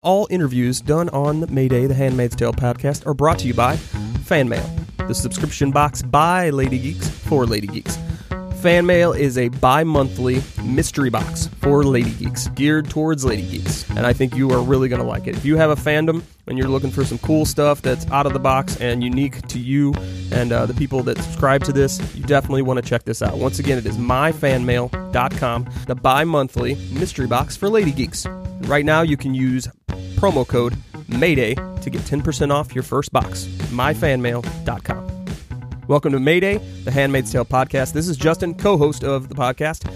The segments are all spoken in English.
All interviews done on Mayday, the Handmaid's Tale podcast, are brought to you by Fan Mail, the subscription box by Lady Geeks for Lady Geeks. Fan Mail is a bi-monthly mystery box for Lady Geeks, geared towards Lady Geeks, and I think you are really going to like it. If you have a fandom and you're looking for some cool stuff that's out of the box and unique to you and the people that subscribe to this, you definitely want to check this out. Once again, it is myfanmail.com, the bi-monthly mystery box for Lady Geeks. Right now, you can use promo code Mayday to get 10% off your first box. myfanmail.com. Welcome to Mayday, the Handmaid's Tale podcast. This is Justin, co-host of the podcast.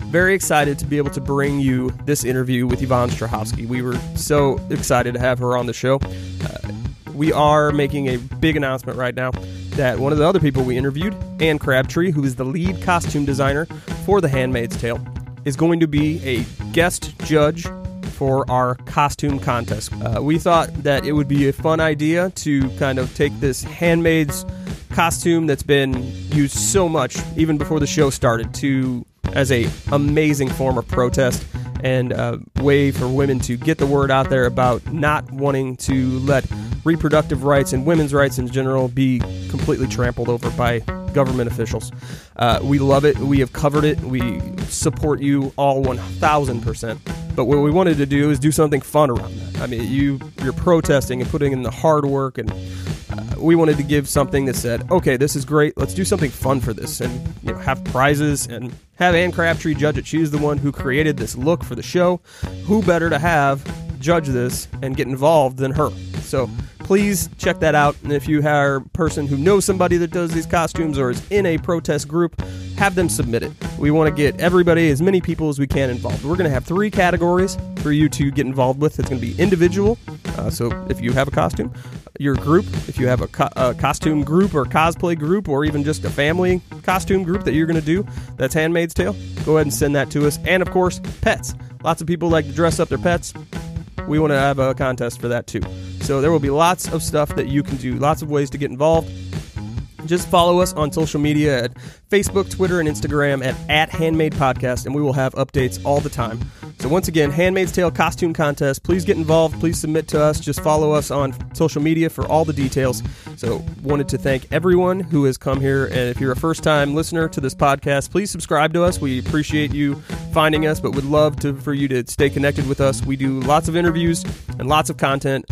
Very excited to be able to bring you this interview with Yvonne Strahovski. We were so excited to have her on the show. We are making a big announcement right now that one of the other people we interviewed, Anne Crabtree, who is the lead costume designer for The Handmaid's Tale, is going to be a guest judge for our costume contest. We thought that it would be a fun idea to kind of take this Handmaid's costume that's been used so much, even before the show started, as a amazing form of protest and a way for women to get the word out there about not wanting to let reproductive rights and women's rights in general be completely trampled over by government officials. We love it. We have covered it. We support you all 1,000%. But what we wanted to do is do something fun around that. I mean, you're protesting and putting in the hard work, and we wanted to give something that said, okay, this is great. Let's do something fun for this, and have prizes and have Anne Crabtree judge it. She's the one who created this look for the show. Who better to have judge this and get involved than her? So please check that out. And if you are a person who knows somebody that does these costumes or is in a protest group, have them submit it. We want to get everybody, as many people as we can, involved. We're going to have 3 categories for you to get involved with. It's going to be individual. So if you have a costume, your group, if you have a costume group or cosplay group, or even just a family costume group that you're going to do, that's Handmaid's Tale, go ahead and send that to us. And of course, pets. Lots of people like to dress up their pets. We want to have a contest for that too. So there will be lots of stuff that you can do, lots of ways to get involved. Just follow us on social media at Facebook, Twitter, and Instagram at Handmaid Podcast, and we will have updates all the time. So once again, Handmaid's Tale Costume Contest. Please get involved. Please submit to us. Just follow us on social media for all the details. So wanted to thank everyone who has come here. And if you're a first-time listener to this podcast, please subscribe to us. We appreciate you finding us, but would love for you to stay connected with us. We do lots of interviews and lots of content.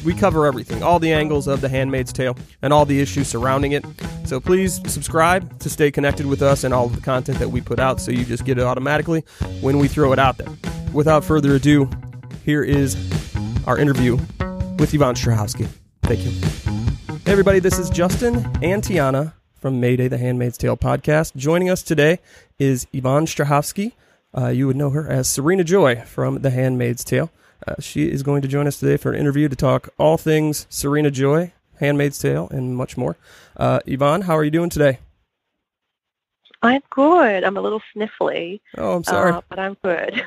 We cover everything, all the angles of The Handmaid's Tale and all the issues surrounding it. So please subscribe to stay connected with us and all of the content that we put out, so you just get it automatically when we throw it out there. Without further ado, here is our interview with Yvonne Strahovski. Thank you. Hey everybody, this is Justin and Tiana from Mayday, the Handmaid's Tale podcast. Joining us today is Yvonne Strahovski. You would know her as Serena Joy from The Handmaid's Tale. She is going to join us today for an interview to talk all things Serena Joy, Handmaid's Tale, and much more. Yvonne, how are you doing today? I'm good. I'm a little sniffly. Oh, I'm sorry. But I'm good.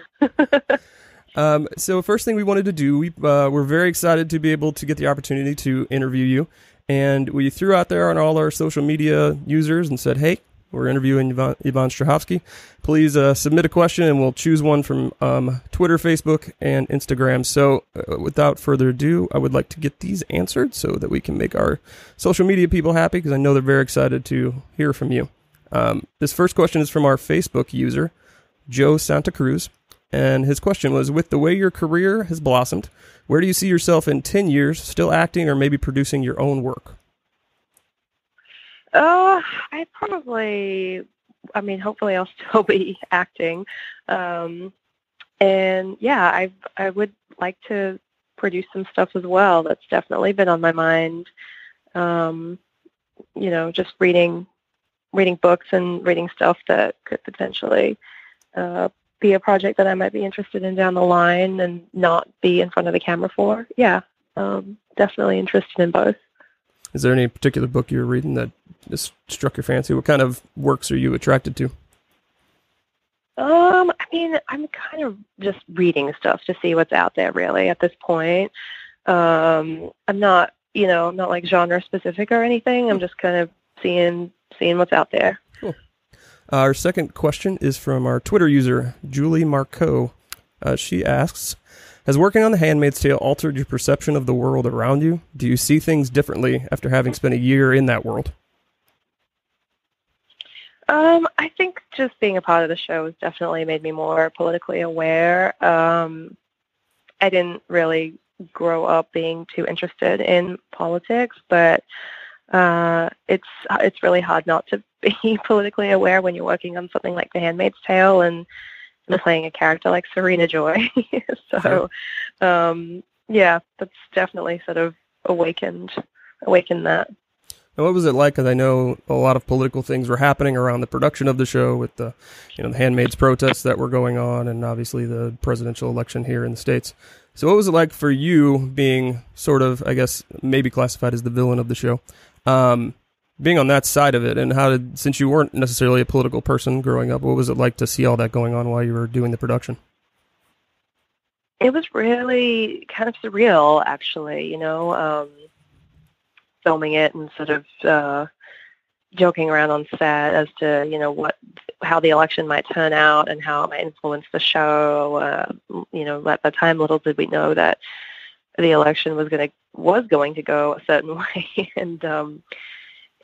So first thing we wanted to do, we're very excited to be able to get the opportunity to interview you. And we threw out there on all our social media users and said, hey, we're interviewing Yvonne Strahovski. Please submit a question, and we'll choose one from Twitter, Facebook, and Instagram. So without further ado, I would like to get these answered so that we can make our social media people happy, because I know they're very excited to hear from you. This first question is from our Facebook user, Joe Santa Cruz. And his question was, with the way your career has blossomed, where do you see yourself in 10 years, still acting or maybe producing your own work? Hopefully I'll still be acting. And yeah, I would like to produce some stuff as well. That's definitely been on my mind. Just reading books and reading stuff that could potentially be a project that I might be interested in down the line and not be in front of the camera for. Yeah, definitely interested in both. Is there any particular book you're reading that just struck your fancy? What kind of works are you attracted to? I'm kind of just reading stuff to see what's out there, really, at this point. I'm not like genre specific or anything. I'm just kind of seeing what's out there. Cool. Our second question is from our Twitter user, Julie Marcoux. She asks, Has working on The Handmaid's Tale altered your perception of the world around you? Do you see things differently after having spent a year in that world? I think just being a part of the show has definitely made me more politically aware. I didn't really grow up being too interested in politics, but it's really hard not to be politically aware when you're working on something like The Handmaid's Tale and playing a character like Serena Joy. So, yeah, that's definitely sort of awakened that. And what was it like? Because I know a lot of political things were happening around the production of the show with the Handmaid's protests that were going on, and obviously the presidential election here in the States. So what was it like for you being sort of, I guess, maybe classified as the villain of the show, being on that side of it, and since you weren't necessarily a political person growing up, what was it like to see all that going on while you were doing the production? It was really kind of surreal, actually, filming it and sort of joking around on set as to, how the election might turn out and how it might influence the show. At the time, little did we know that the election was going to go a certain way.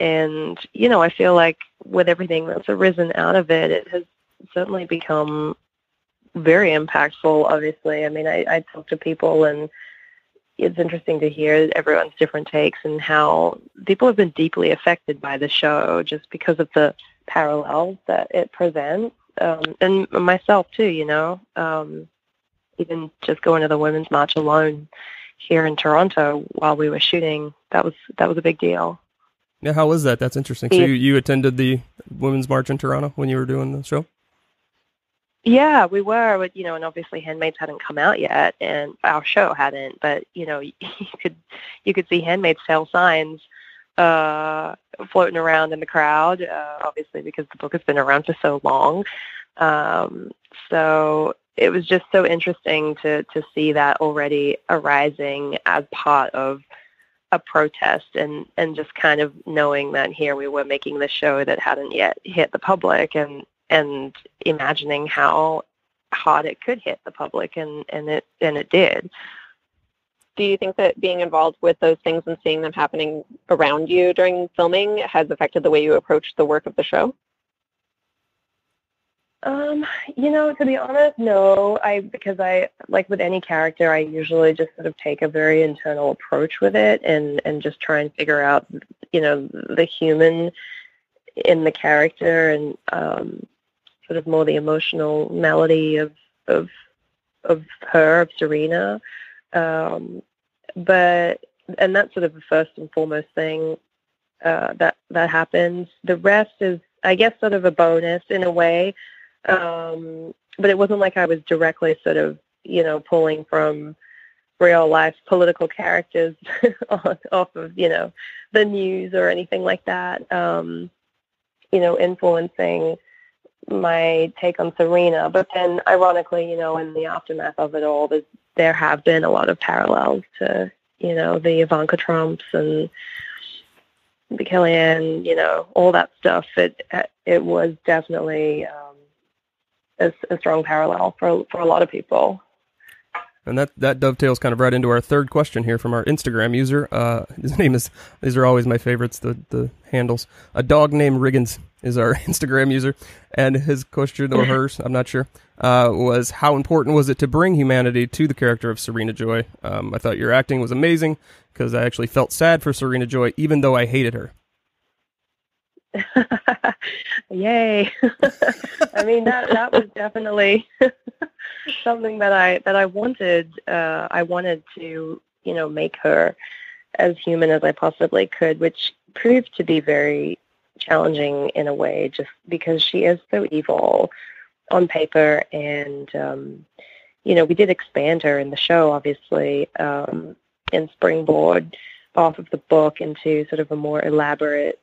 And I feel like with everything that's arisen out of it, it has certainly become very impactful, obviously. I mean, I talk to people, and it's interesting to hear everyone's different takes and how people have been deeply affected by the show just because of the parallels that it presents. And myself too, even just going to the Women's March alone here in Toronto while we were shooting, that was a big deal. Yeah, how was that? That's interesting. So you attended the Women's March in Toronto when you were doing the show? Yeah, we were, and obviously Handmaids hadn't come out yet, and our show hadn't. But you could see Handmaid's Tale signs floating around in the crowd, obviously because the book has been around for so long. So it was just so interesting to see that already arising as part of a protest, and just kind of knowing that here we were making this show that hadn't yet hit the public, and imagining how hard it could hit the public, and it did. Do you think that being involved with those things and seeing them happening around you during filming has affected the way you approach the work of the show? To be honest, no. Because I, like with any character, I usually just sort of take a very internal approach with it, and just try and figure out, the human in the character, and sort of more the emotional melody of her, of Serena. But that's sort of the first and foremost thing that happens. The rest is, I guess, sort of a bonus in a way. But it wasn't like I was directly sort of, pulling from real life political characters off of, the news or anything like that, influencing my take on Serena. But then ironically, in the aftermath of it all, there have been a lot of parallels to, the Ivanka Trumps and the Kellyanne, all that stuff. It was definitely a strong parallel for a lot of people. And that dovetails kind of right into our third question here from our Instagram user. His name is, these are always my favorites, the handles. A dog named Riggins is our Instagram user. And his question, or hers, I'm not sure, was how important was it to bring humanity to the character of Serena Joy? I thought your acting was amazing because I actually felt sad for Serena Joy, even though I hated her. Yay. I mean, that was definitely something that I wanted. I wanted to, make her as human as I possibly could, which proved to be very challenging in a way, just because she is so evil on paper. And, we did expand her in the show, obviously, and springboard off of the book into sort of a more elaborate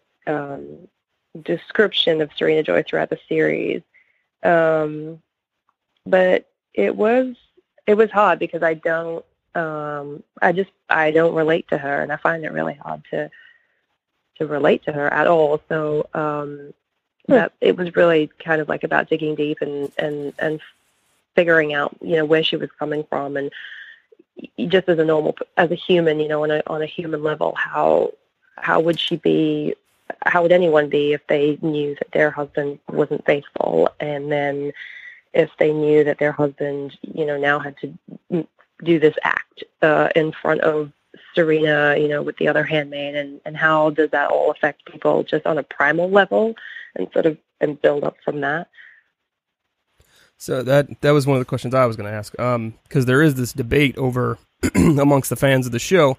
description of Serena Joy throughout the series. But it was hard because I don't relate to her, and I find it really hard to relate to her at all. So that it was really kind of like about digging deep and figuring out, where she was coming from, and just as a normal, as a human, on a human level, how would she be? How would anyone be if they knew that their husband wasn't faithful, and then if they knew that their husband, now had to do this act in front of Serena, with the other handmaid, and how does that all affect people just on a primal level, and build up from that? So that was one of the questions I was going to ask, because there is this debate over amongst the fans of the show,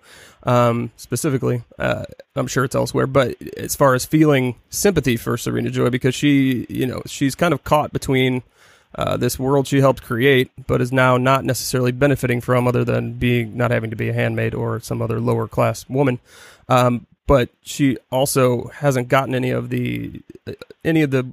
specifically. I'm sure it's elsewhere, but as far as feeling sympathy for Serena Joy, because she's kind of caught between this world she helped create, but is now not necessarily benefiting from, other than not having to be a handmaid or some other lower class woman. But she also hasn't gotten any of the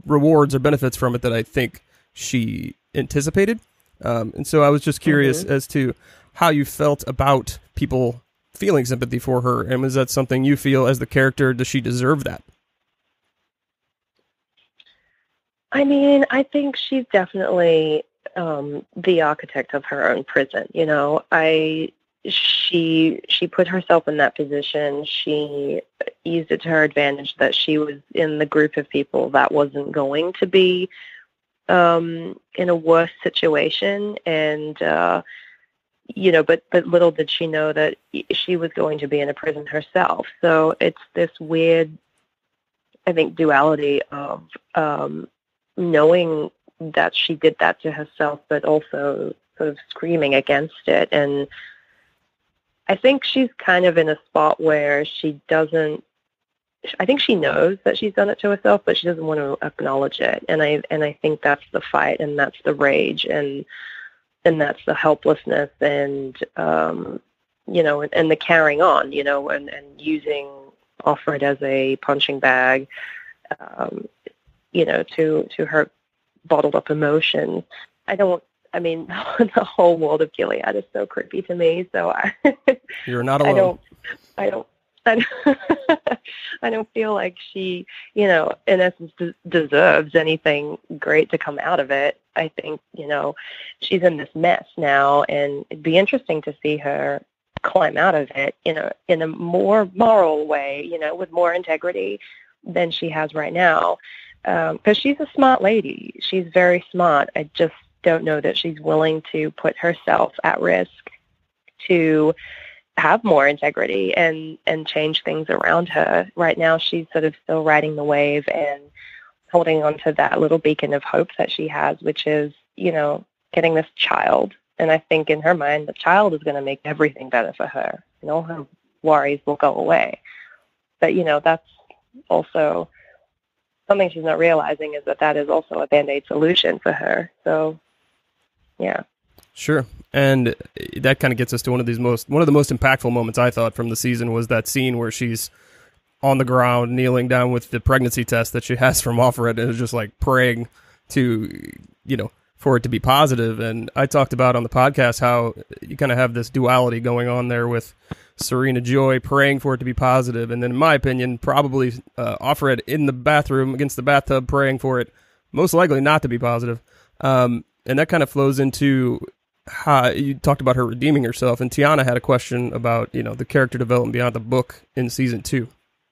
rewards or benefits from it that I think she anticipated. And so I was just curious as to how you felt about people feeling sympathy for her, and was that something you feel as the character, does she deserve that? I mean, I think she's definitely the architect of her own prison. She put herself in that position. She used it to her advantage that she was in the group of people that wasn't going to be in a worse situation, and but little did she know that she was going to be in a prison herself. So it's this weird, I think, duality of knowing that she did that to herself, but also sort of screaming against it. And I think she's kind of in a spot where I think she knows that she's done it to herself, but she doesn't want to acknowledge it. And I think that's the fight, and that's the rage, and that's the helplessness, and and the carrying on, and using Offred as a punching bag, to her bottled up emotions. I mean, the whole world of Gilead is so creepy to me. So You're not alone. I don't feel like she, in essence, deserves anything great to come out of it. I think, she's in this mess now, and it'd be interesting to see her climb out of it in a more moral way, with more integrity than she has right now. Because she's a smart lady. She's very smart. I just don't know that she's willing to put herself at risk to have more integrity and change things around her. Right now, she's sort of still riding the wave and holding on to that little beacon of hope that she has, which is, getting this child. And I think in her mind, the child is going to make everything better for her, and all her worries will go away. But, that's also something she's not realizing, is that is also a Band-Aid solution for her. So, yeah. Sure. And that kind of gets us to one of the most impactful moments, I thought, from the season, was that scene where she's on the ground, kneeling down with the pregnancy test that she has from Offred, and is just like praying to, for it to be positive. And I talked about on the podcast how you kind of have this duality going on there with Serena Joy praying for it to be positive, and then, in my opinion, probably Offred in the bathroom against the bathtub praying for it most likely not to be positive. And that kind of flows into how you talked about her redeeming herself. And Tiana had a question about, the character development beyond the book in season 2.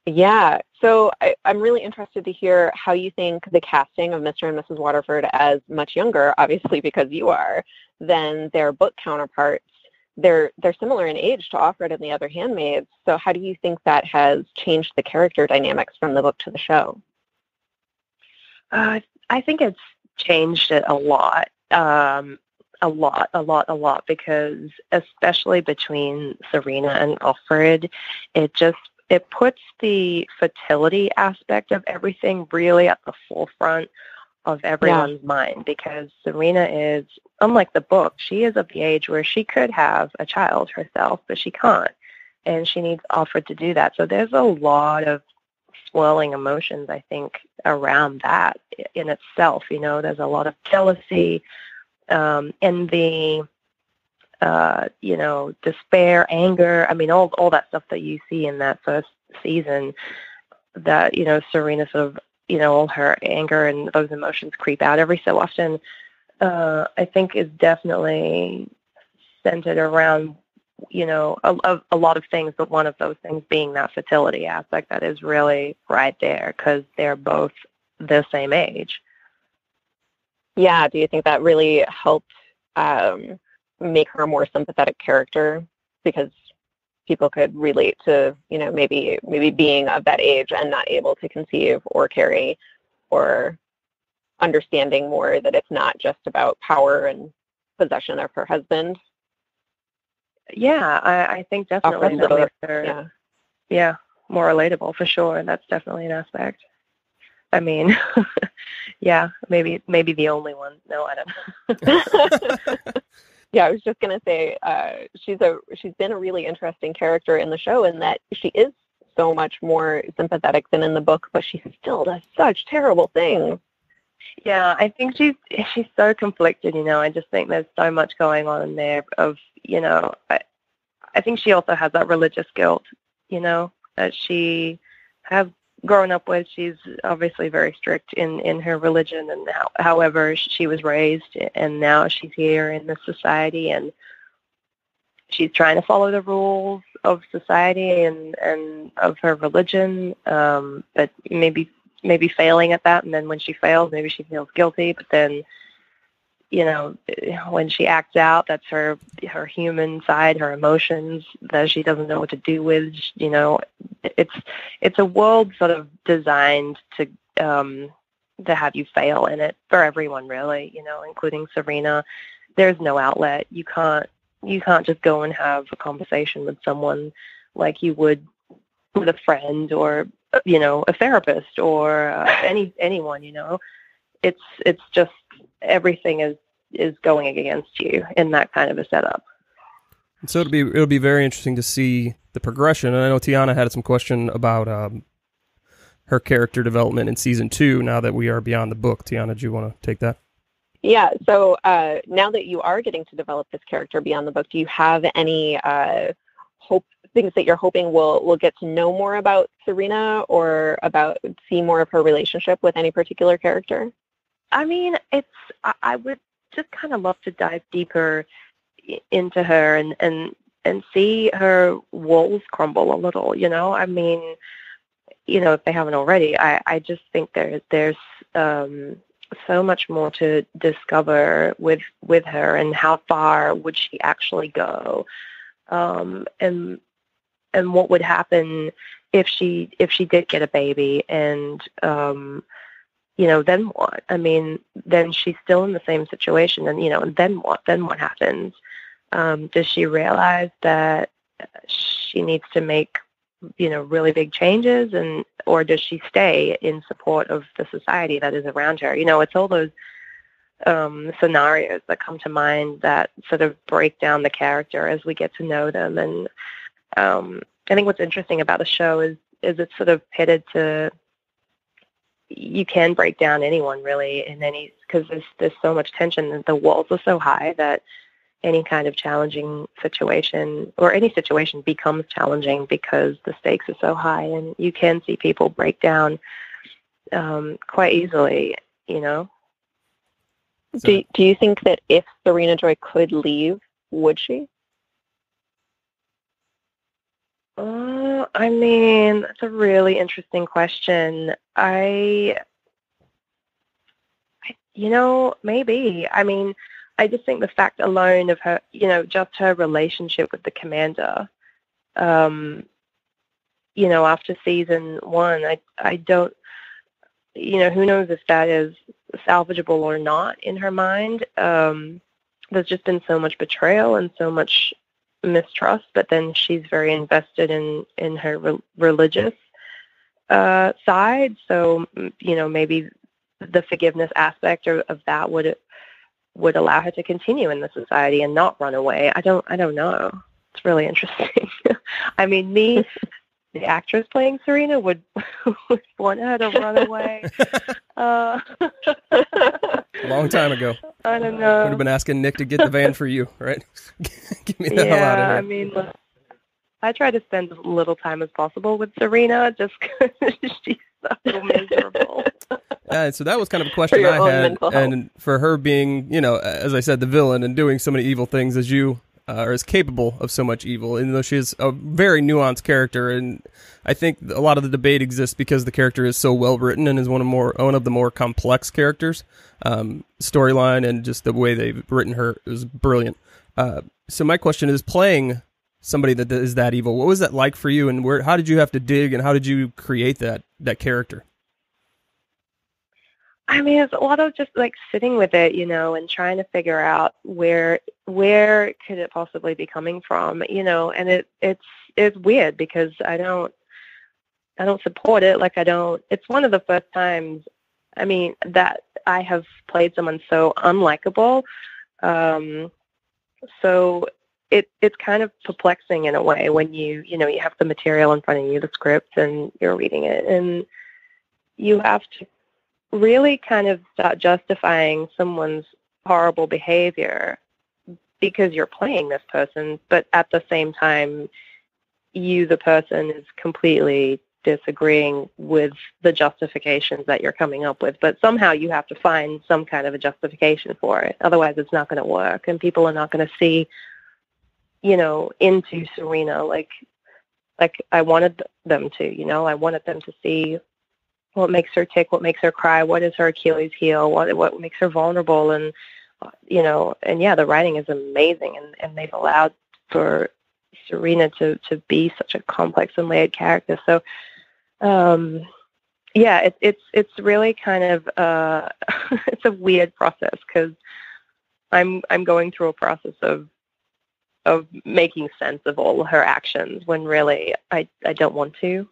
Yeah. So I'm really interested to hear how you think the casting of Mr and Mrs Waterford as much younger, obviously because you are, than their book counterparts. They're similar in age to Offred and the other handmaids. So how do you think that has changed the character dynamics from the book to the show? I think it's changed it a lot. A lot, because especially between Serena and Offred, it puts the fertility aspect of everything really at the forefront of everyone's mind, because Serena is, unlike the book, she is of the age where she could have a child herself, but she can't, and she needs Offred to do that. So there's a lot of swirling emotions, I think, around that in itself. There's a lot of jealousy, envy, despair, anger. I mean, all that stuff that you see in that first season, that, Serena sort of, all her anger and those emotions creep out every so often, I think is definitely centered around a lot of things, but one of those things being that fertility aspect that is really right there because they're both the same age. Yeah. Do you think that really helped make her a more sympathetic character because people could relate to, maybe being of that age and not able to conceive or carry, or understanding more that it's not just about power and possession of her husband? Yeah, I think definitely that makes her, more relatable for sure. That's definitely an aspect. I mean, yeah, maybe the only one. No, I don't know. Yeah, I was just gonna say, she's been a really interesting character in the show in that she is so much more sympathetic than in the book, but she still does such terrible things. Yeah, I think she's so conflicted. I just think there's so much going on in there. I think she also has that religious guilt. That she has grown up with. She's obviously very strict in her religion and however she was raised, and now she's here in this society and she's trying to follow the rules of society and of her religion, but maybe failing at that. And then when she fails, maybe she feels guilty, but then when she acts out, that's her human side, her emotions that she doesn't know what to do with. It's a world sort of designed to have you fail in it for everyone, really. Including Serena. There's no outlet. You can't just go and have a conversation with someone like you would with a friend or a therapist or anyone. It's just everything is going against you in that kind of a setup. And so it'll be very interesting to see the progression. And I know Tiana had some question about her character development in season 2. Now that we are beyond the book, Tiana, do you want to take that? Yeah. So now that you are getting to develop this character beyond the book, do you have any things that you're hoping we'll get to know more about Serena or see more of her relationship with any particular character? I mean, I would just kind of love to dive deeper into her and see her walls crumble a little, I mean, if they haven't already. I just think there's so much more to discover with her, and how far would she actually go, and what would happen if she did get a baby, and then what? I mean, then she's still in the same situation, and and then what? Then what happens? Does she realize that she needs to make really big changes, or does she stay in support of the society that is around her? It's all those scenarios that come to mind that sort of break down the character as we get to know them. And I think what's interesting about the show is it's sort of pitted to, you can break down anyone really because there's so much tension, and the walls are so high that any kind of challenging situation or any situation becomes challenging because the stakes are so high, and you can see people break down quite easily. Do you think that if Serena Joy could leave, would she? I mean, that's a really interesting question. Maybe. I mean, I just think the fact alone of her, just her relationship with the commander, after season 1, I don't, who knows if that is salvageable or not in her mind. There's just been so much betrayal and so much mistrust, but then she's very invested in her religious side. So, maybe the forgiveness aspect of that would allow her to continue in the society and not run away. I don't know. It's really interesting. I mean, the actress playing Serena would want her to run away. A long time ago. I don't know. Would have been asking Nick to get the van for you, right? Get me the hell out of here. I mean, look, I try to spend as little time as possible with Serena just because she's so miserable. So that was kind of a question I had. And for her being, as I said, the villain and doing so many evil things as you or is capable of so much evil, even though she is a very nuanced character. And I think a lot of the debate exists because the character is so well written and is one of the more complex characters. Storyline and just the way they've written her is brilliant. So my question is, playing somebody that is that evil, what was that like for you, and how did you have to dig, and how did you create that character? I mean, it's a lot of just like sitting with it, and trying to figure out where could it possibly be coming from, and it's weird because I don't support it. Like it's one of the first times, I mean, that I have played someone so unlikable. So it's kind of perplexing in a way when you have the material in front of you, the script, and you're reading it, and you have to really kind of start justifying someone's horrible behavior because you're playing this person, but at the same time, you, the person, is completely disagreeing with the justifications that you're coming up with. But somehow you have to find some kind of a justification for it. Otherwise, it's not going to work, and people are not going to see, into Serena like I wanted them to. I wanted them to see what makes her tick, what makes her cry, what is her Achilles heel, what makes her vulnerable, and and yeah, the writing is amazing, and they've allowed for Serena to be such a complex and layered character. So, yeah, it's really kind of it's a weird process because I'm going through a process of making sense of all her actions when really I don't want to.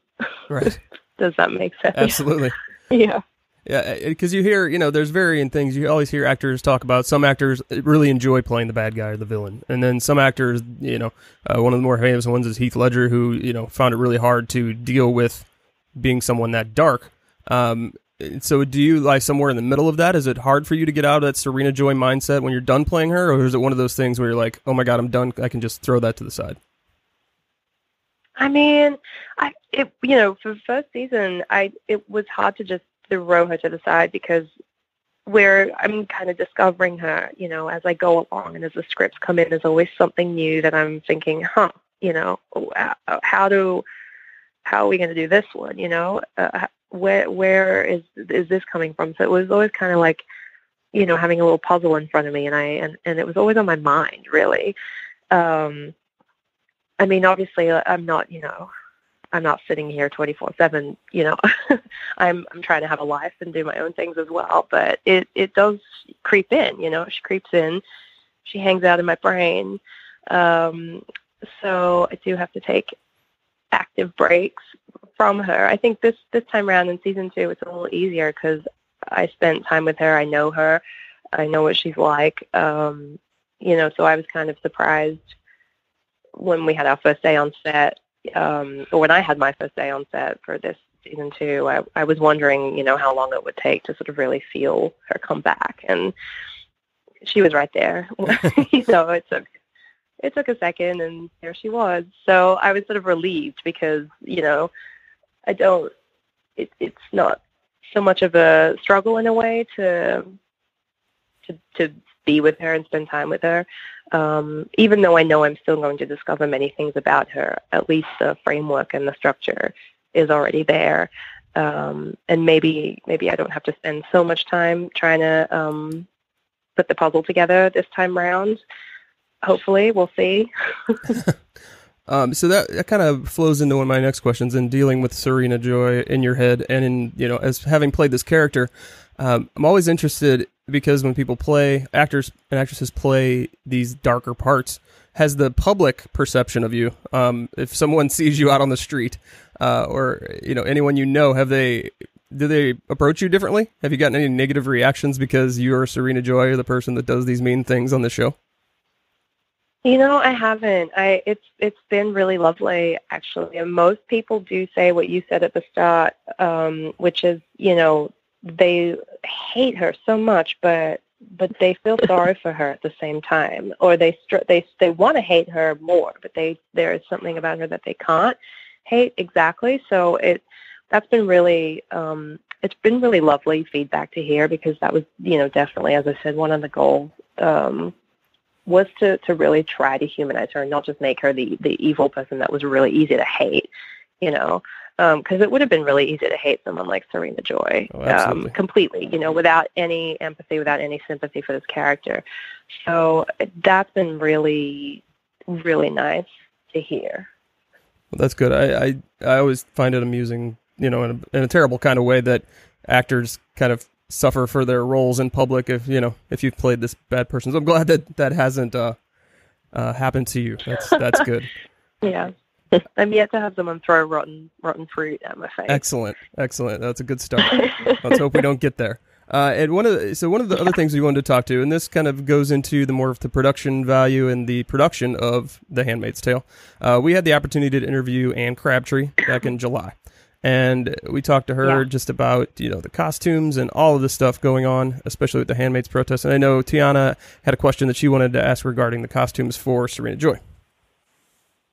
Right. Does that make sense? Absolutely. Yeah. Yeah, because you hear, there's varying things. You always hear actors talk about some actors really enjoy playing the bad guy or the villain. And then some actors, one of the more famous ones is Heath Ledger, who, found it really hard to deal with being someone that dark. So do you lie somewhere in the middle of that? Is it hard for you to get out of that Serena Joy mindset when you're done playing her? Or is it one of those things where you're like, oh my God, I'm done, I can just throw that to the side? I mean, for the first season, it was hard to just throw her to the side because I'm kind of discovering her, as I go along, and as the scripts come in, there's always something new that I'm thinking, how are we going to do this one? Where is this coming from? So it was always kind of like, having a little puzzle in front of me, and it was always on my mind, really. I mean, obviously, I'm not sitting here 24/7. I'm trying to have a life and do my own things as well. But it does creep in. She creeps in. She hangs out in my brain. So I do have to take active breaks from her. I think this time around in season 2, it's a little easier because I spent time with her. I know her. I know what she's like. So I was kind of surprised when we had our first day on set, or when I had my first day on set for this season 2, I was wondering, how long it would take to sort of really feel her come back. And she was right there. It took a second, and there she was. So I was sort of relieved because, it's not so much of a struggle in a way to be with her and spend time with her. Even though I know I'm still going to discover many things about her, at least the framework and the structure is already there. And maybe I don't have to spend so much time trying to put the puzzle together this time around. Hopefully, we'll see. So that kind of flows into one of my next questions in dealing with Serena Joy in your head, and in, as having played this character, I'm always interested because when people actors and actresses play these darker parts, has the public perception of you, if someone sees you out on the street, or, anyone do they approach you differently? Have you gotten any negative reactions because you're Serena Joy, the person that does these mean things on the show? I haven't. It's been really lovely, actually. And most people do say what you said at the start, which is, they hate her so much, but they feel sorry for her at the same time, or they want to hate her more, but there is something about her that they can't hate exactly. So that's been really it's been really lovely feedback to hear, because that was definitely, as I said, one of the goals was to really try to humanize her and not just make her the evil person that was really easy to hate, because it would have been really easy to hate someone like Serena Joy, completely, without any empathy, without any sympathy for this character. So that's been really, really nice to hear. Well, that's good. I always find it amusing, in a terrible kind of way that actors kind of suffer for their roles in public if you've played this bad person. So I'm glad that hasn't happened to you. That's good. Yeah. I'm yet to have someone throw rotten fruit at my face. Excellent. That's a good start. Let's hope we don't get there. And one of the other things we wanted to talk to, and this kind of goes into the more of the production value and the production of The Handmaid's Tale. We had the opportunity to interview Anne Crabtree back in July, and we talked to her just about the costumes and all of the stuff going on, especially with the Handmaid's protest. And I know Tiana had a question that she wanted to ask regarding the costumes for Serena Joy.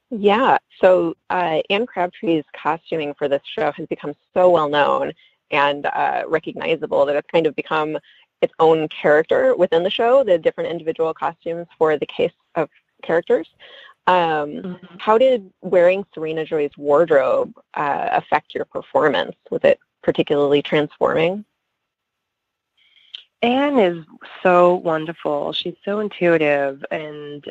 Yeah, so Anne Crabtree's costuming for this show has become so well known and recognizable that it's kind of become its own character within the show, the different individual costumes for the case of characters. How did wearing Serena Joy's wardrobe affect your performance? Was it particularly transforming? Anne is so wonderful. She's so intuitive, and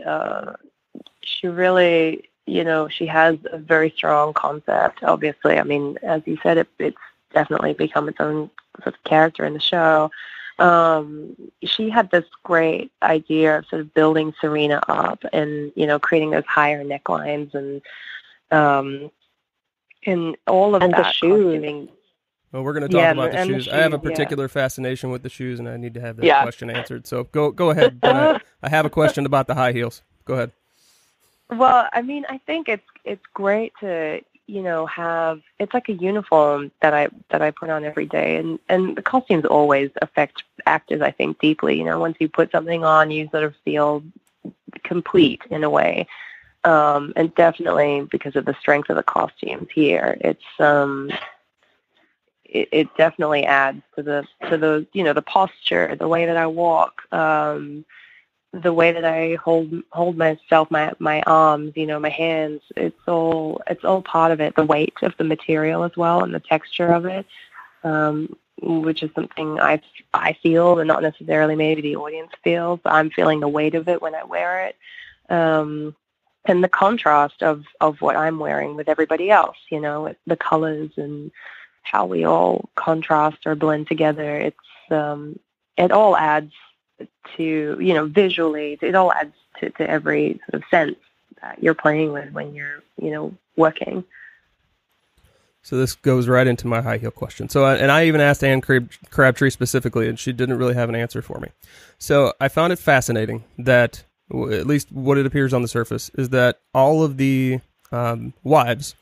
she really... she has a very strong concept, obviously. I mean, as you said, it's definitely become its own sort of character in the show. She had this great idea of sort of building Serena up and, creating those higher necklines and all of and that. The shoes. Costuming. Well, we're going to talk about the shoes. I have a particular fascination with the shoes, and I need to have that question answered. So go ahead. I have a question about the high heels. Go ahead. Well, I mean, I think it's great to have, it's like a uniform that I put on every day, and the costumes always affect actors, I think, deeply. Once you put something on, you sort of feel complete in a way, and definitely because of the strength of the costumes here, it definitely adds to the the posture, the way that I walk. The way that I hold myself, my arms, my hands, it's all part of it. The weight of the material as well, and the texture of it, which is something I feel, and not necessarily maybe the audience feels. I'm feeling the weight of it when I wear it, and the contrast of what I'm wearing with everybody else. The colors and how we all contrast or blend together. It's it all adds to visually, it all adds to every sort of sense that you're playing with when you're working. So this goes right into my high heel question. So and I even asked Anne Crabtree specifically, and she didn't really have an answer for me. So I found it fascinating that, at least what it appears on the surface, is that all of the wives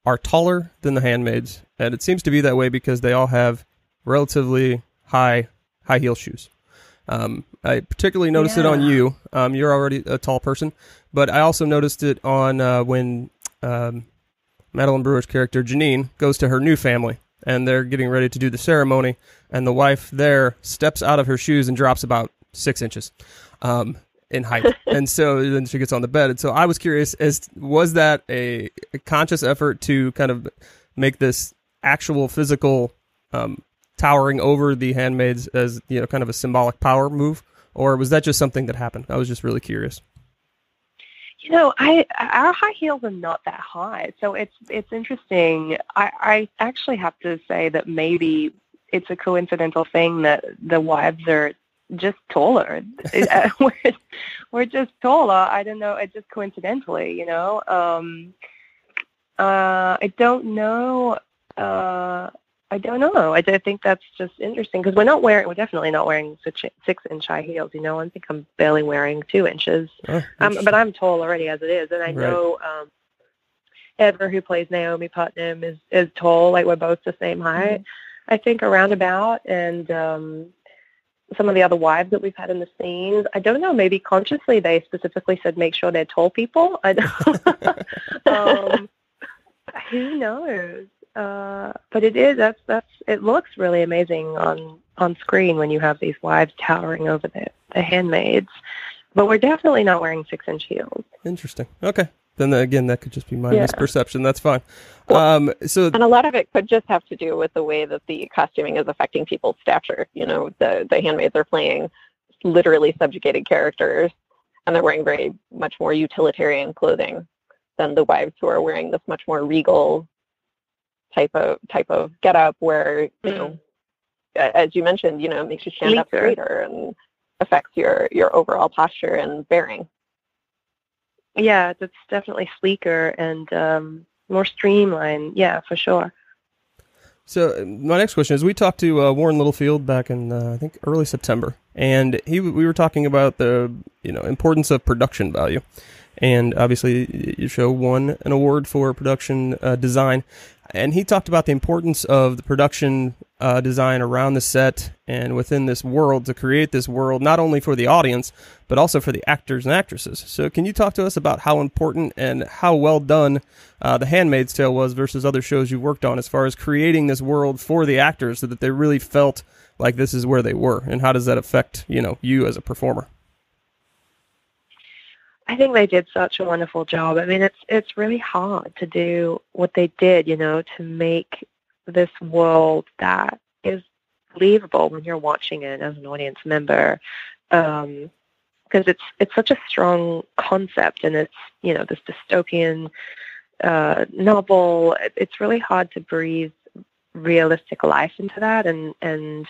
are taller than the handmaids, and it seems to be that way because they all have relatively high heel shoes. I particularly noticed it on you. You're already a tall person, but I also noticed it on when Madeline Brewer's character Janine goes to her new family, and they're getting ready to do the ceremony, and the wife there steps out of her shoes and drops about 6 inches in height, and so then she gets on the bed. And so I was curious, was that a conscious effort to kind of make this actual physical towering over the handmaids as kind of a symbolic power move, or was that just something that happened? I was just really curious. Our high heels are not that high, so it's interesting. I actually have to say that maybe it's a coincidental thing that the wives are just taller. We're just taller. I don't know. It's just coincidentally, I don't know. I don't know. I think that's just interesting because we're definitely not wearing 6-inch high heels. I think I'm barely wearing 2 inches. But I'm tall already as it is, and I know Edgar, who plays Naomi Putnam, is tall. Like we're both the same height, I think, around about. And some of the other wives that we've had in the scenes, I don't know. Maybe consciously they specifically said make sure they're tall people. I don't. Who knows? But it looks really amazing on screen when you have these wives towering over the handmaids. But we're definitely not wearing 6-inch heels. Interesting. Okay. Then again, that could just be my misperception. That's fine. Well, and a lot of it could just have to do with the way that the costuming is affecting people's stature. You know, the handmaids are playing literally subjugated characters, and they're wearing very much more utilitarian clothing than the wives who are wearing this much more regal type of getup, where you know, as you mentioned, you know, it makes you stand up straighter and affects your overall posture and bearing. Yeah, it's definitely sleeker and more streamlined. Yeah, for sure. So my next question is, we talked to Warren Littlefield back in I think early September, and we were talking about the importance of production value, and obviously your show won an award for production design, and he talked about the importance of the production design around the set and within this world to create this world not only for the audience but also for the actors and actresses. So can you talk to us about how important and how well done The Handmaid's Tale was versus other shows you worked on as far as creating this world for the actors so that they really felt like this is where they were, and how does that affect you as a performer? I think they did such a wonderful job. I mean, it's really hard to do what they did, to make this world that is believable when you're watching it as an audience member, because it's such a strong concept, and it's this dystopian novel. It's really hard to breathe realistic life into that and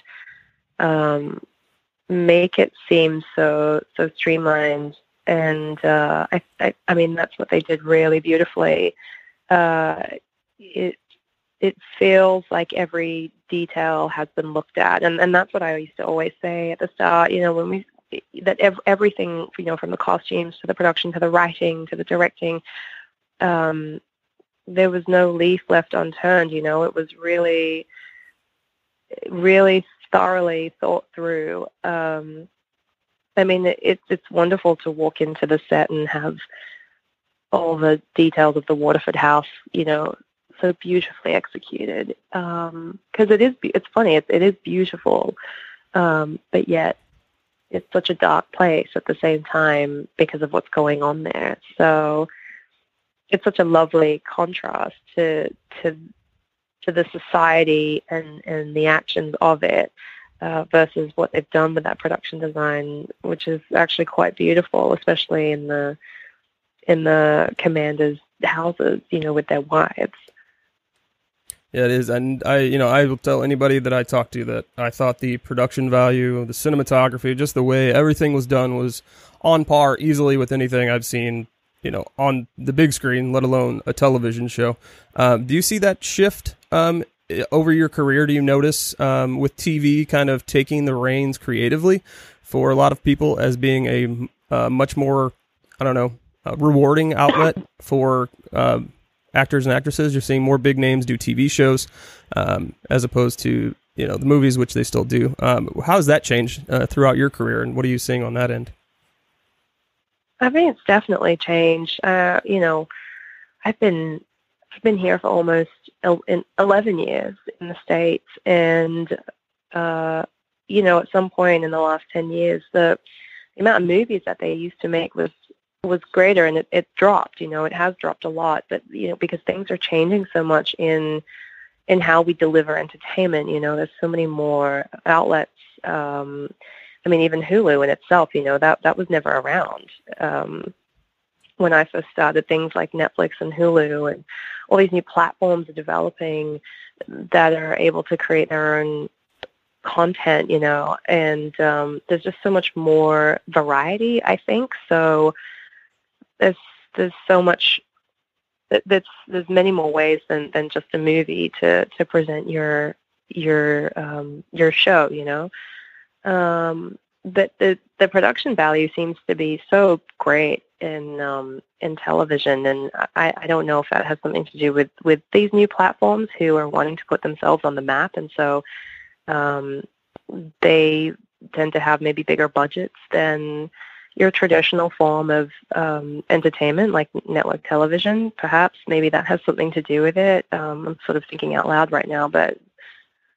make it seem so streamlined. And I mean, that's what they did really beautifully. It feels like every detail has been looked at, and that's what I used to always say at the start. When everything, from the costumes to the production to the writing to the directing, there was no leaf left unturned. It was really, really thoroughly thought through. I mean, it's wonderful to walk into the set and have all the details of the Waterford house, so beautifully executed. Because it's funny, it is beautiful, but yet it's such a dark place at the same time because of what's going on there. So it's such a lovely contrast to the society and the actions of it. Versus what they've done with that production design, which is actually quite beautiful, especially in the commanders' houses, with their wives. Yeah, it is, and I will tell anybody that I talk to that I thought the production value, the cinematography, just the way everything was done was on par easily with anything I've seen, on the big screen, let alone a television show. Do you see that shift over your career? Do you notice with TV kind of taking the reins creatively for a lot of people as being a much more, rewarding outlet for actors and actresses? You're seeing more big names do TV shows as opposed to, the movies, which they still do. How has that changed throughout your career, and what are you seeing on that end? I think it's definitely changed. I've been here for almost 11 years in the States, and at some point in the last 10 years, the amount of movies that they used to make was greater, and it dropped. It has dropped a lot, but because things are changing so much in how we deliver entertainment. There's so many more outlets. I mean, even Hulu in itself, that was never around. When I first started, things like Netflix and Hulu and all these new platforms are developing that are able to create their own content, and there's just so much more variety, I think. So there's so much, there's many more ways than just a movie to present your show, But the production value seems to be so great in television, and I don't know if that has something to do with these new platforms who are wanting to put themselves on the map, and so they tend to have maybe bigger budgets than your traditional form of entertainment, like network television. Perhaps maybe that has something to do with it. I'm sort of thinking out loud right now, but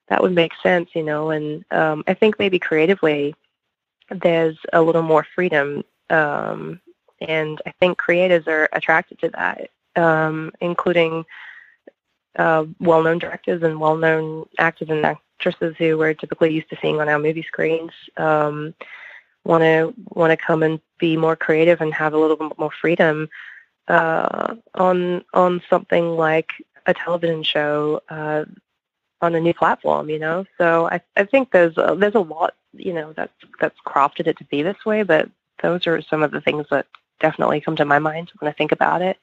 that would make sense, and I think maybe creatively there's a little more freedom And I think creators are attracted to that, including well-known directors and well-known actors and actresses who we're typically used to seeing on our movie screens. Want to come and be more creative and have a little bit more freedom on something like a television show on a new platform, So I think there's a lot, that's crafted it to be this way, but those are some of the things that definitely come to my mind when I think about it.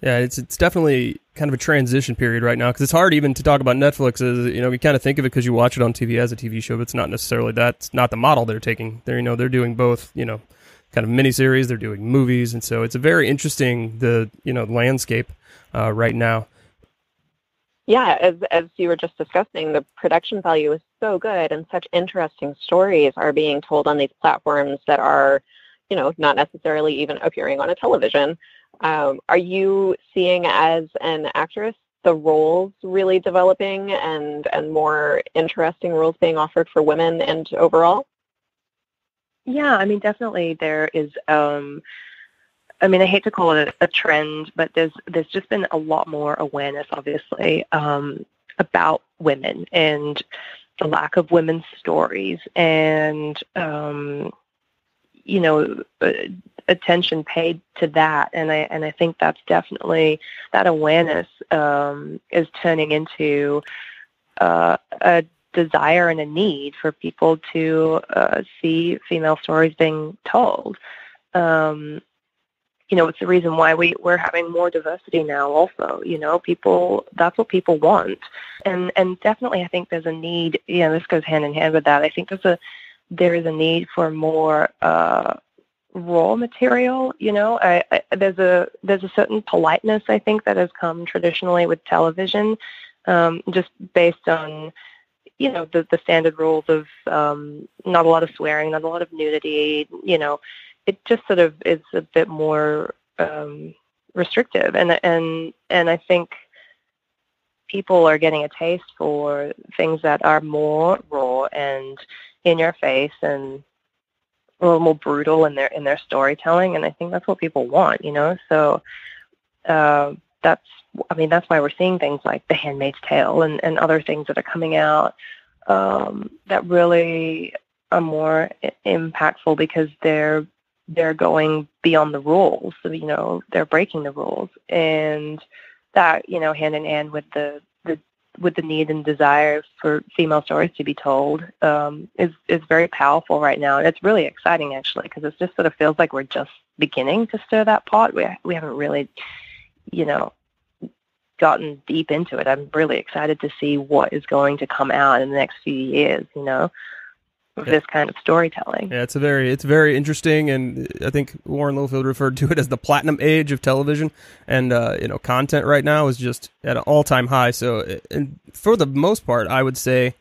Yeah, it's definitely kind of a transition period right now, because it's hard even to talk about Netflix as, we kind of think of it because you watch it on TV as a TV show, but it's not necessarily that's not the model they're taking. They're doing both, kind of miniseries, they're doing movies, and so it's a very interesting landscape right now. Yeah, as you were just discussing, the production value is so good, and such interesting stories are being told on these platforms that are, not necessarily even appearing on a television. Are you seeing, as an actress, the roles really developing and more interesting roles being offered for women and overall? Yeah, I mean, definitely there is. I hate to call it a trend, but there's just been a lot more awareness, obviously, about women and the lack of women's stories, and attention paid to that, and I think that's definitely, that awareness is turning into a desire and a need for people to see female stories being told. It's the reason why we're having more diversity now also, people, that's what people want. And definitely I think there's a need, this goes hand in hand with that. I think there is a need for more raw material, there's a certain politeness, I think, that has come traditionally with television, just based on, the standard rules of not a lot of swearing, not a lot of nudity, it just sort of is a bit more restrictive, and I think people are getting a taste for things that are more raw and in your face and a little more brutal in their storytelling, and I think that's what people want, So that's why we're seeing things like The Handmaid's Tale and other things that are coming out that really are more impactful, because they're going beyond the rules. So, they're breaking the rules, and that, hand in hand with the need and desire for female stories to be told is very powerful right now. And it's really exciting, actually, because it just sort of feels like we're just beginning to stir that pot. We haven't really, gotten deep into it. I'm really excited to see what is going to come out in the next few years, of this kind of storytelling. Yeah, it's very interesting, and I think Warren Littlefield referred to it as the platinum age of television, and content right now is just at an all-time high. So, and for the most part, I would say,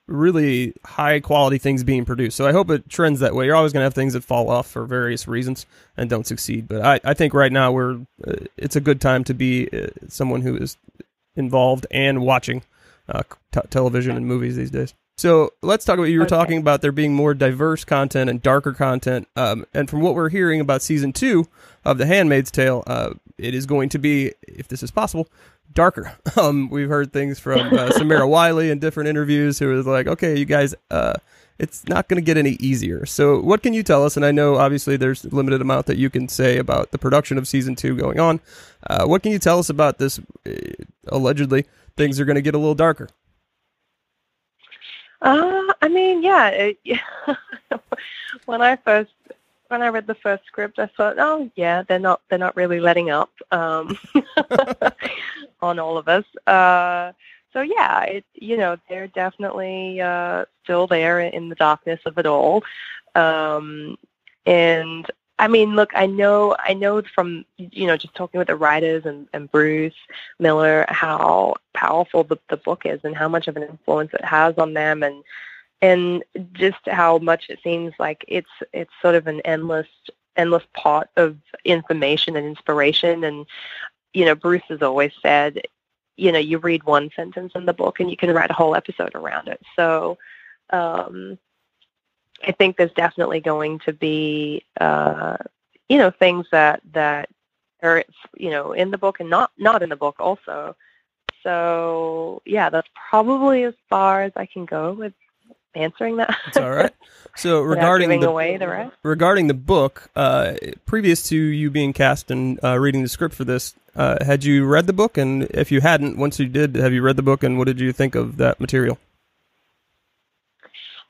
really high-quality things being produced. So I hope it trends that way. You're always going to have things that fall off for various reasons and don't succeed, but I think right now it's a good time to be someone who is involved and watching television and movies these days. So let's talk about, you were talking about there being more diverse content and darker content. And from what we're hearing about season 2 of The Handmaid's Tale, it is going to be, if this is possible, darker. We've heard things from Samira Wiley in different interviews who was like, okay, you guys, it's not going to get any easier. So what can you tell us? And I know obviously there's a limited amount that you can say about the production of season 2 going on. What can you tell us about this? Allegedly, things are going to get a little darker. When I read the first script, I thought, oh yeah, they're not really letting up on all of us. So yeah, they're definitely still there in the darkness of it all. And I mean, look, I know from, just talking with the writers and Bruce Miller, how powerful the book is and how much of an influence it has on them, and just how much it seems like it's sort of an endless pot of information and inspiration. And, Bruce has always said, you read one sentence in the book and you can write a whole episode around it. So, I think there's definitely going to be, things that are, in the book and not in the book also. So, yeah, that's probably as far as I can go with answering that. That's all right. So regarding giving away the rest. Regarding the book, previous to you being cast and reading the script for this, had you read the book? And if you hadn't, once you did, have you read the book? And what did you think of that material?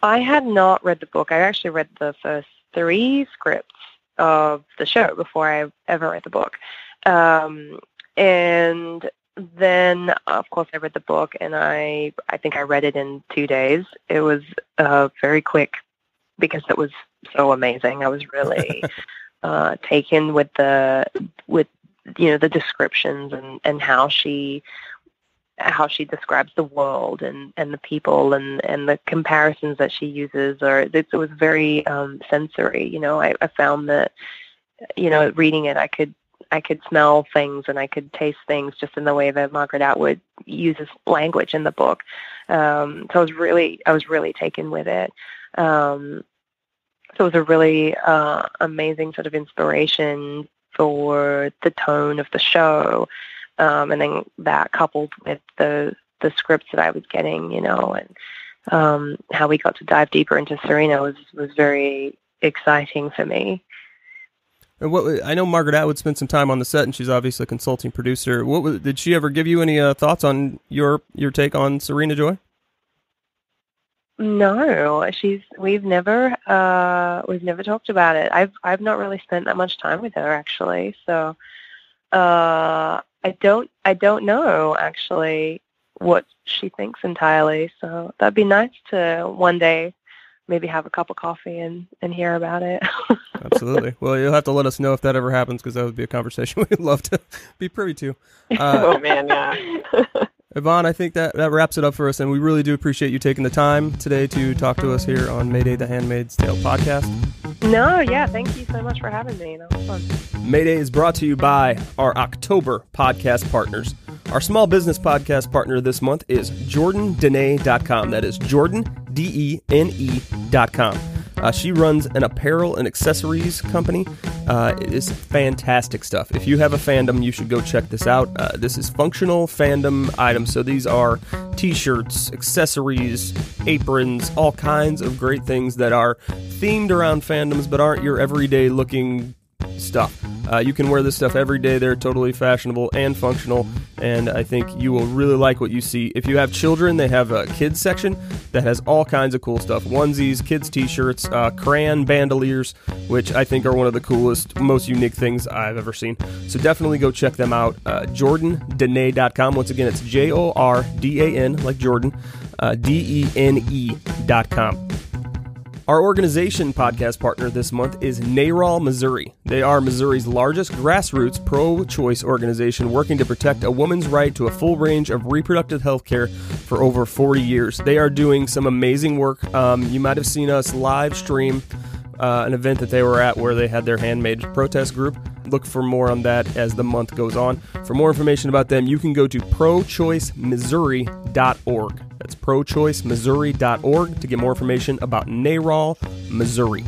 I had not read the book. I actually read the first 3 scripts of the show before I ever read the book. And then, of course, I read the book, and I think I read it in 2 days. It was very quick because it was so amazing. I was really taken with the descriptions and how she describes the world and the people and the comparisons that she uses. It was very sensory. I found that reading it, I could smell things and I could taste things just in the way that Margaret Atwood uses language in the book. So I was really taken with it. So it was a really amazing sort of inspiration for the tone of the show. And then that coupled with the scripts that I was getting, and how we got to dive deeper into Serena was very exciting for me. And I know Margaret Atwood spent some time on the set, and she's obviously a consulting producer. Did she ever give you any thoughts on your take on Serena Joy? No, we've never talked about it. I've not really spent that much time with her actually, so I don't know actually what she thinks entirely. So that'd be nice to one day maybe have a cup of coffee and hear about it. Absolutely. Well, you'll have to let us know if that ever happens, because that would be a conversation we'd love to be privy to. Oh man, yeah. Yvonne, I think that wraps it up for us, and we really do appreciate you taking the time today to talk to us here on Mayday, the Handmaid's Tale podcast. No, yeah, thank you so much for having me. That was fun. Mayday is brought to you by our October podcast partners. Our small business podcast partner this month is JordanDene.com. That is Jordan, DENE.com. She runs an apparel and accessories company. It is fantastic stuff. If you have a fandom, you should go check this out. This is functional fandom items. So these are t-shirts, accessories, aprons, all kinds of great things that are themed around fandoms but aren't your everyday looking stuff. You can wear this stuff every day. They're totally fashionable and functional, and I think you will really like what you see. If you have children, they have a kids section that has all kinds of cool stuff. Onesies, kids t-shirts, crayon bandoliers, which I think are one of the coolest, most unique things I've ever seen. So definitely go check them out. JordanDene.com. Once again, it's JORDAN, like Jordan, DENE.com. Our organization podcast partner this month is NARAL Missouri. They are Missouri's largest grassroots pro-choice organization working to protect a woman's right to a full range of reproductive health care for over 40 years. They are doing some amazing work. You might have seen us live stream an event that they were at where they had their Handmaid protest group. Look for more on that as the month goes on. For more information about them, you can go to prochoicemissouri.org. That's prochoicemissouri.org to get more information about NARAL Missouri.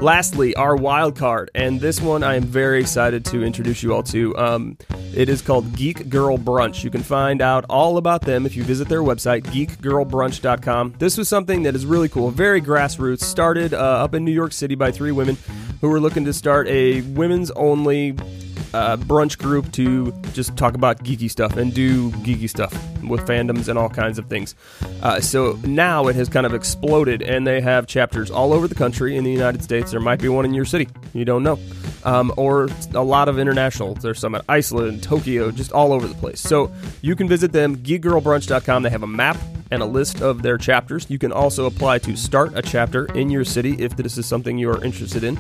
Lastly, our wild card, and this one I am very excited to introduce you all to. It is called Geek Girl Brunch. You can find out all about them if you visit their website, geekgirlbrunch.com. This was something that is really cool, very grassroots, started up in New York City by 3 women who were looking to start a women's-only brunch group to just talk about geeky stuff and do geeky stuff with fandoms and all kinds of things. So now it has kind of exploded, and they have chapters all over the country in the United States. There might be one in your city. You don't know. Or a lot of international. There's some at Iceland, Tokyo, just all over the place. So you can visit them, geekgirlbrunch.com. They have a map and a list of their chapters. You can also apply to start a chapter in your city if this is something you are interested in.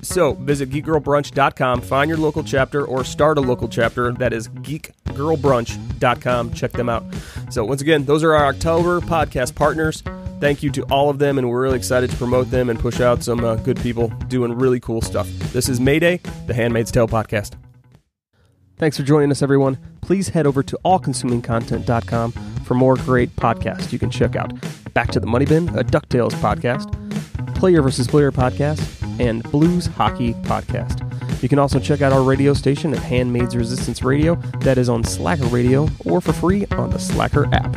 So visit geekgirlbrunch.com, find your local chapter, or start a local chapter. That is geekgirlbrunch.com. Check them out. So once again, those are our October podcast partners. Thank you to all of them, and we're really excited to promote them and push out some good people doing really cool stuff. This is Mayday, the Handmaid's Tale podcast. Thanks for joining us, everyone. Please head over to allconsumingcontent.com for more great podcasts you can check out. Back to the Money Bin, a DuckTales podcast, Player vs. Player podcast, and Blues Hockey podcast. You can also check out our radio station at Handmaid's Resistance Radio, that is on Slacker Radio, or for free on the Slacker app.